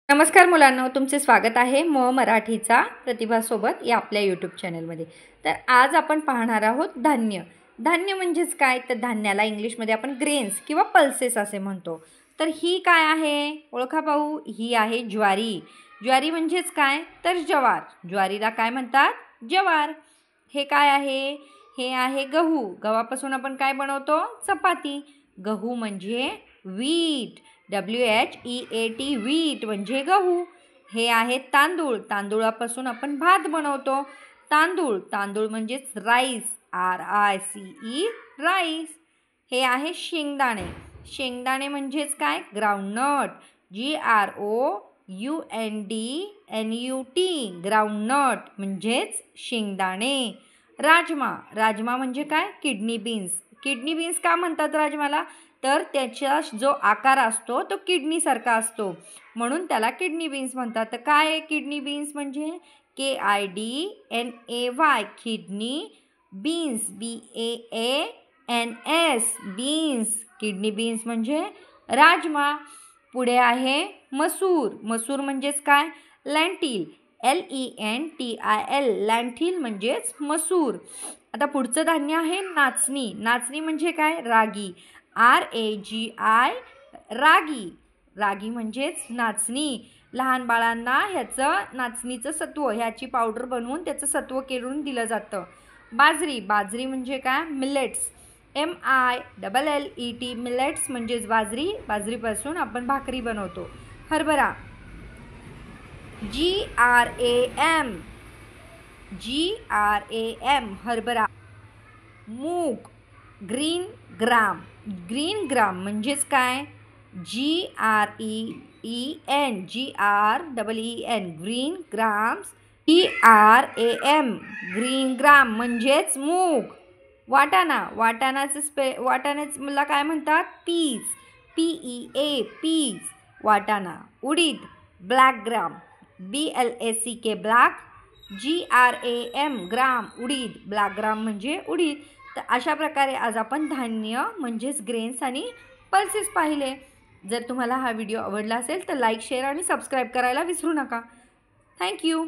नमस्कार मुलांनो, तुमचे स्वागत आहे मराठीचा प्रतिभासोबत या आपल्या यूट्यूब चॅनलमध्ये। तर आज आपण पाहणार आहोत धान्य। धान्य म्हणजेच काय? तर धान्याला इंग्लिशमध्ये आपण ग्रेन्स किंवा पल्सेस असे म्हणतो। तर ही काय आहे? ओळखा पाहू। ही आहे ज्वारी। ज्वारी म्हणजेच काय? तर ज्वार। ज्वारीला काय म्हणतात? ज्वार। हे काय आहे? हे आहे गहू। गव्हापासून आपण काय बनवतो? चपाती। गहू म्हणजे व्हीट, WHEAT व्हीट म्हणजे गहू। हे आहे तांदूळ। तांदूळापासून आपण भात बनवतो। तांदूळ, तांदूळ म्हणजेच राईस, RICE राईस। हे आहे शेंगदाणे। शेंगदाणे म्हणजेच काय? ग्राउंडनट, GROUNDNUT ग्राउंडनट म्हणजेच शेंगदाणे। राजमा, राजमा म्हणजे काय? Kidney beans. किडनी बीन्स का म्हणतात राजमाला? तर त्याचा जो आकार असतो तो किडनीसारखा असतो, म्हणून त्याला किडनी बीन्स म्हणतात। तर काय आहे किडनी बीन्स म्हणजे? KIDNAY kidney, beans BAANS beans. Kidney beans म्हणजे राजमा। पुढे आहे मसूर। मसूर म्हणजेच काय? लॅन्टिल, LENTIL लॅन्टिल म्हणजेच मसूर। आता पुढचं धान्य आहे नाचणी। नाचणी म्हणजे काय? रागी, RAGI रागी। रागी म्हणजेच नाचणी। लहान बाळांना ह्याचं नाचणीचं सत्व, ह्याची पावडर बनवून त्याचं सत्व करून दिलं जातं। बाजरी, बाजरी म्हणजे काय? मिलेट्स, MILLET मिलेट्स म्हणजेच बाजरी। बाजरीपासून आपण भाकरी बनवतो। हरभरा, GRAM हरभरा। मूग, ग्रीन ग्राम, ग्रीन ग्राम म्हणजेच काय? GREEN green grams, GRAM green gram म्हणजेच मूग। वाटाणा, वाटाण्याला काय म्हणतात? पीज, PEA पीज, वाटाणा। उडीद, ब्लॅक ग्राम, BLACK ब्लॅक, GRAM ग्राम, उडीद। ब्लॅक ग्राम म्हणजे उडीद। तर अशा प्रकारे आज आपण धान्य म्हणजेच ग्रेन्स आणि पल्सेस पाहिले। जर तुम्हाला हा व्हिडिओ आवडला असेल तर लाईक, शेअर आणि सबस्क्राईब करायला विसरू नका। थँक्यू।